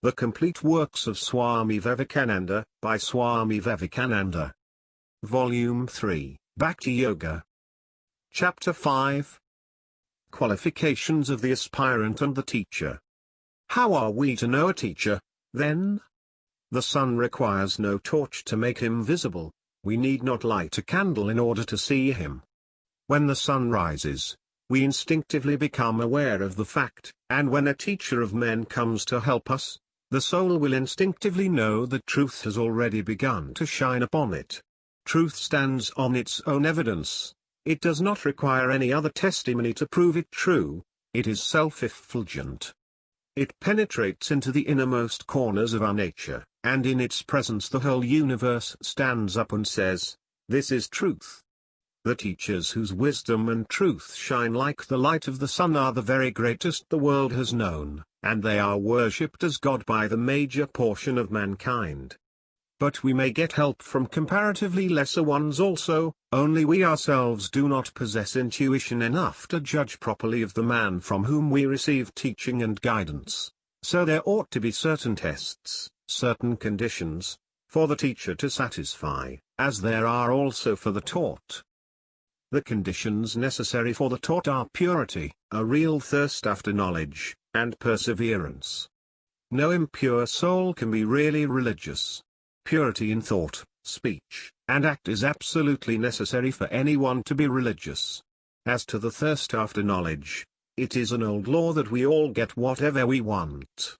The Complete Works of Swami Vivekananda, by Swami Vivekananda. Volume 3, Bhakti Yoga. Chapter 5. Qualifications of the Aspirant and the Teacher. How are we to know a teacher, then? The sun requires no torch to make him visible. We need not light a candle in order to see him. When the sun rises, we instinctively become aware of the fact, and when a teacher of men comes to help us, the soul will instinctively know that truth has already begun to shine upon it. Truth stands on its own evidence. It does not require any other testimony to prove it true. It is self-effulgent. It penetrates into the innermost corners of our nature, and in its presence the whole universe stands up and says, "This is truth." The teachers whose wisdom and truth shine like the light of the sun are the very greatest the world has known, and they are worshipped as God by the major portion of mankind. But we may get help from comparatively lesser ones also, only we ourselves do not possess intuition enough to judge properly of the man from whom we receive teaching and guidance. So there ought to be certain tests, certain conditions, for the teacher to satisfy, as there are also for the taught. The conditions necessary for the taught are purity, a real thirst after knowledge, and perseverance. No impure soul can be really religious. Purity in thought, speech, and act is absolutely necessary for anyone to be religious. As to the thirst after knowledge, it is an old law that we all get whatever we want.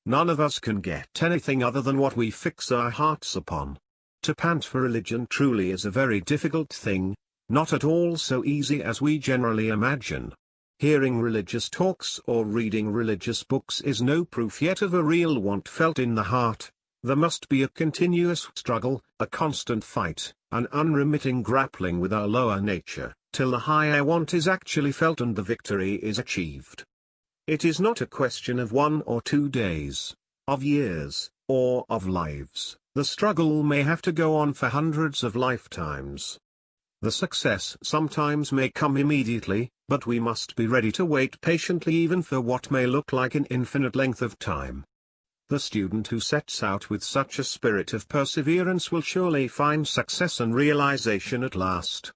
None of us can get anything other than what we fix our hearts upon. To pant for religion truly is a very difficult thing, not at all so easy as we generally imagine. Hearing religious talks or reading religious books is no proof yet of a real want felt in the heart. There must be a continuous struggle, a constant fight, an unremitting grappling with our lower nature, till the higher want is actually felt and the victory is achieved. It is not a question of 1 or 2 days, of years, or of lives. The struggle may have to go on for hundreds of lifetimes. The success sometimes may come immediately, but we must be ready to wait patiently even for what may look like an infinite length of time. The student who sets out with such a spirit of perseverance will surely find success and realization at last.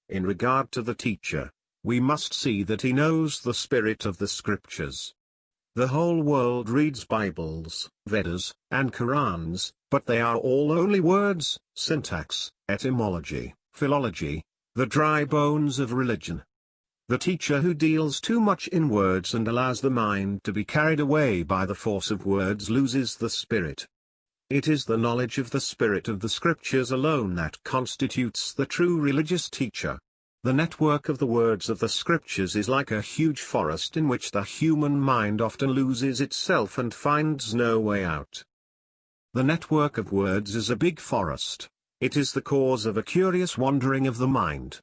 In regard to the teacher, we must see that he knows the spirit of the scriptures. The whole world reads Bibles, Vedas, and Qurans, but they are all only words, syntax, etymology, philology, the dry bones of religion. The teacher who deals too much in words and allows the mind to be carried away by the force of words loses the spirit. It is the knowledge of the spirit of the scriptures alone that constitutes the true religious teacher. The network of the words of the scriptures is like a huge forest in which the human mind often loses itself and finds no way out. The network of words is a big forest. It is the cause of a curious wandering of the mind.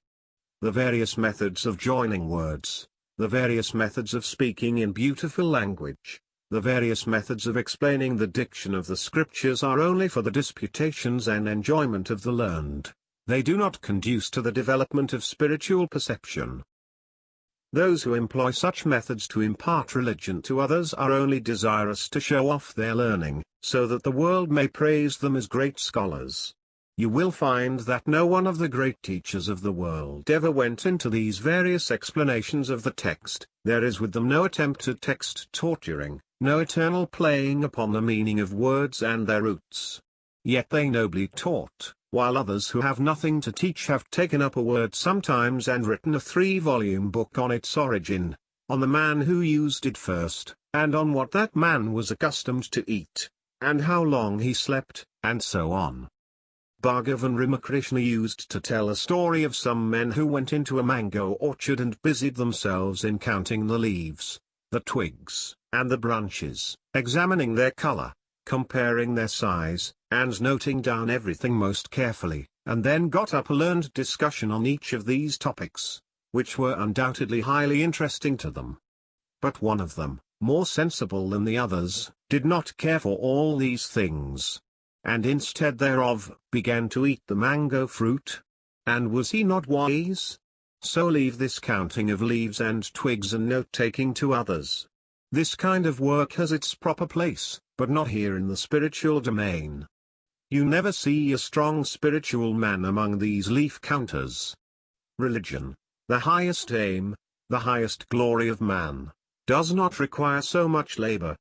The various methods of joining words, the various methods of speaking in beautiful language, the various methods of explaining the diction of the scriptures are only for the disputations and enjoyment of the learned. They do not conduce to the development of spiritual perception. Those who employ such methods to impart religion to others are only desirous to show off their learning, so that the world may praise them as great scholars. You will find that no one of the great teachers of the world ever went into these various explanations of the text. There is with them no attempt at text torturing, no eternal playing upon the meaning of words and their roots. Yet they nobly taught, while others who have nothing to teach have taken up a word sometimes and written a 3-volume book on its origin, on the man who used it first, and on what that man was accustomed to eat, and how long he slept, and so on. Bhagavan Ramakrishna used to tell a story of some men who went into a mango orchard and busied themselves in counting the leaves, the twigs, and the branches, examining their color, comparing their size, and noting down everything most carefully, and then got up a learned discussion on each of these topics, which were undoubtedly highly interesting to them. But one of them, more sensible than the others, did not care for all these things, and instead thereof, began to eat the mango fruit. And was he not wise? So leave this counting of leaves and twigs and note-taking to others. This kind of work has its proper place, but not here in the spiritual domain. You never see a strong spiritual man among these leaf counters. Religion, the highest aim, the highest glory of man, does not require so much labor.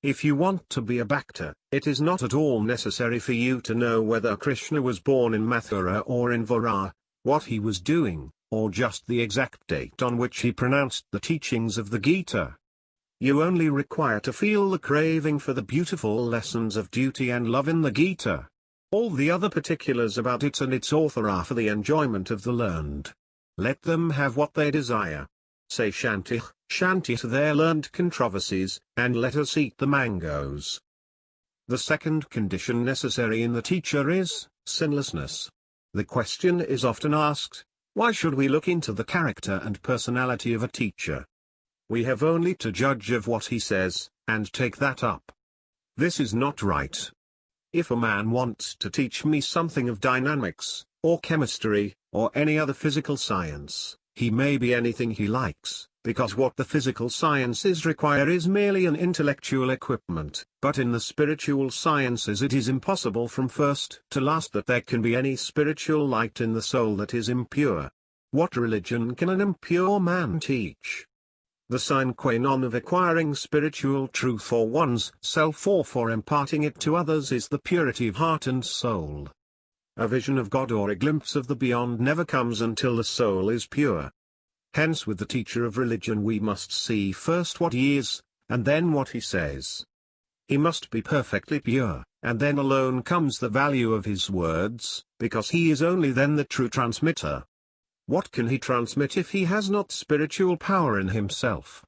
If you want to be a Bhakta, it is not at all necessary for you to know whether Krishna was born in Mathura or in Vara, what he was doing, or just the exact date on which he pronounced the teachings of the Gita. You only require to feel the craving for the beautiful lessons of duty and love in the Gita. All the other particulars about it and its author are for the enjoyment of the learned. Let them have what they desire. Say Shanti, Shanti to their learned controversies, and let us eat the mangoes. The second condition necessary in the teacher is sinlessness. The question is often asked, why should we look into the character and personality of a teacher? We have only to judge of what he says, and take that up. This is not right. If a man wants to teach me something of dynamics, or chemistry, or any other physical science, he may be anything he likes, because what the physical sciences require is merely an intellectual equipment, but in the spiritual sciences it is impossible from first to last that there can be any spiritual light in the soul that is impure. What religion can an impure man teach? The sine qua non of acquiring spiritual truth for one's self or for imparting it to others is the purity of heart and soul. A vision of God or a glimpse of the beyond never comes until the soul is pure. Hence with the teacher of religion we must see first what he is, and then what he says. He must be perfectly pure, and then alone comes the value of his words, because he is only then the true transmitter. What can he transmit if he has not spiritual power in himself?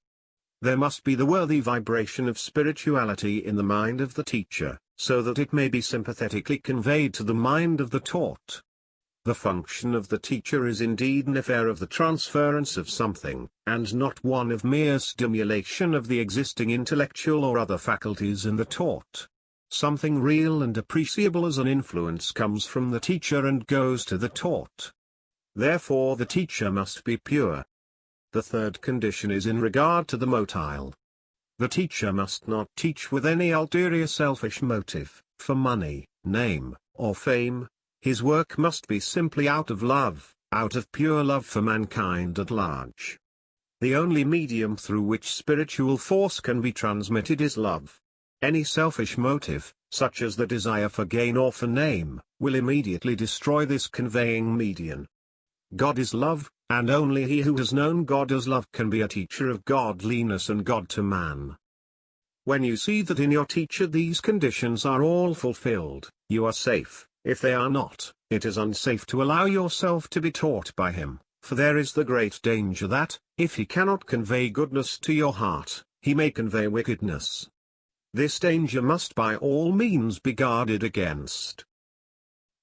There must be the worthy vibration of spirituality in the mind of the teacher, so that it may be sympathetically conveyed to the mind of the taught. The function of the teacher is indeed an affair of the transference of something, and not one of mere stimulation of the existing intellectual or other faculties in the taught. Something real and appreciable as an influence comes from the teacher and goes to the taught. Therefore the teacher must be pure. The third condition is in regard to the motile. The teacher must not teach with any ulterior selfish motive, for money, name, or fame. His work must be simply out of love, out of pure love for mankind at large. The only medium through which spiritual force can be transmitted is love. Any selfish motive, such as the desire for gain or for name, will immediately destroy this conveying medium. God is love, and only he who has known God as love can be a teacher of godliness and God to man. When you see that in your teacher these conditions are all fulfilled, you are safe. If they are not, it is unsafe to allow yourself to be taught by him, for there is the great danger that, if he cannot convey goodness to your heart, he may convey wickedness. This danger must by all means be guarded against.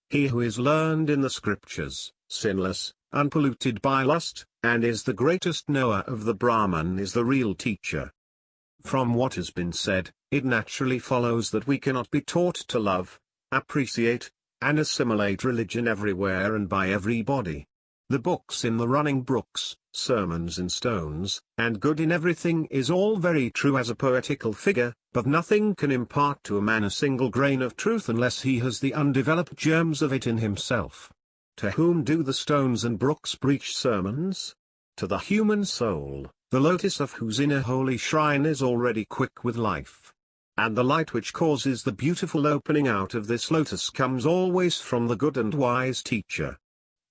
He who is learned in the scriptures, sinless, unpolluted by lust, and is the greatest knower of the Brahman is the real teacher. From what has been said, it naturally follows that we cannot be taught to love, appreciate, and assimilate religion everywhere and by everybody. The books in the running brooks, sermons in stones, and good in everything is all very true as a poetical figure, but nothing can impart to a man a single grain of truth unless he has the undeveloped germs of it in himself. To whom do the stones and brooks preach sermons? To the human soul, the lotus of whose inner holy shrine is already quick with life. And the light which causes the beautiful opening out of this lotus comes always from the good and wise teacher.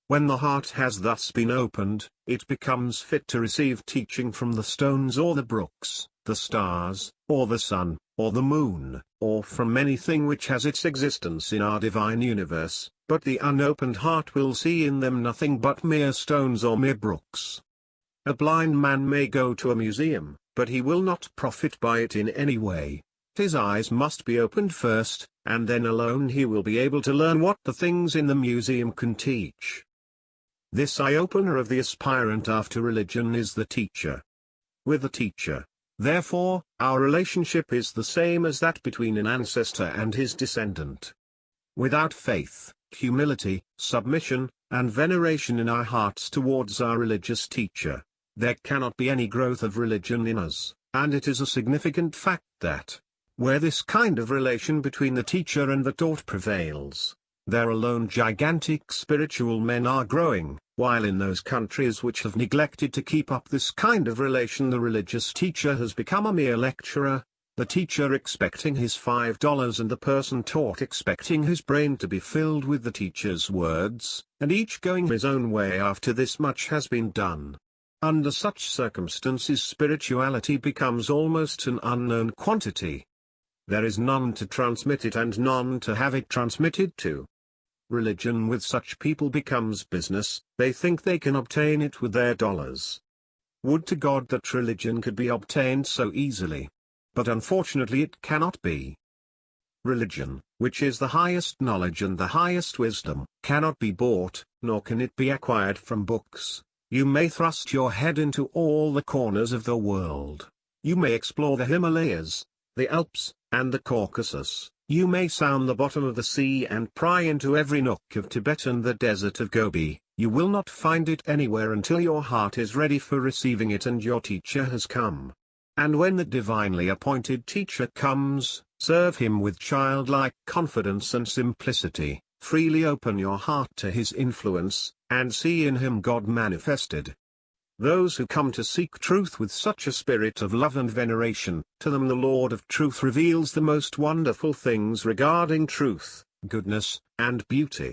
When the heart has thus been opened, it becomes fit to receive teaching from the stones or the brooks, the stars, or the sun, or the moon, or from anything which has its existence in our divine universe, but the unopened heart will see in them nothing but mere stones or mere brooks. A blind man may go to a museum, but he will not profit by it in any way. His eyes must be opened first, and then alone he will be able to learn what the things in the museum can teach. This eye-opener of the aspirant after religion is the teacher. With the teacher, therefore, our relationship is the same as that between an ancestor and his descendant. Without faith, humility, submission, and veneration in our hearts towards our religious teacher, there cannot be any growth of religion in us. And it is a significant fact that, where this kind of relation between the teacher and the taught prevails, there alone gigantic spiritual men are growing, while in those countries which have neglected to keep up this kind of relation the religious teacher has become a mere lecturer, the teacher expecting his $5 and the person taught expecting his brain to be filled with the teacher's words, and each going his own way after this much has been done. Under such circumstances spirituality becomes almost an unknown quantity. There is none to transmit it and none to have it transmitted to. Religion with such people becomes business, they think they can obtain it with their dollars. Would to God that religion could be obtained so easily. But unfortunately it cannot be. Religion, which is the highest knowledge and the highest wisdom, cannot be bought, nor can it be acquired from books. You may thrust your head into all the corners of the world. You may explore the Himalayas, the Alps, and the Caucasus. You may sound the bottom of the sea and pry into every nook of Tibet and the desert of Gobi. You will not find it anywhere until your heart is ready for receiving it and your teacher has come. And when the divinely appointed teacher comes, serve him with childlike confidence and simplicity, freely open your heart to his influence, and see in him God manifested. Those who come to seek truth with such a spirit of love and veneration, to them the Lord of truth reveals the most wonderful things regarding truth, goodness, and beauty.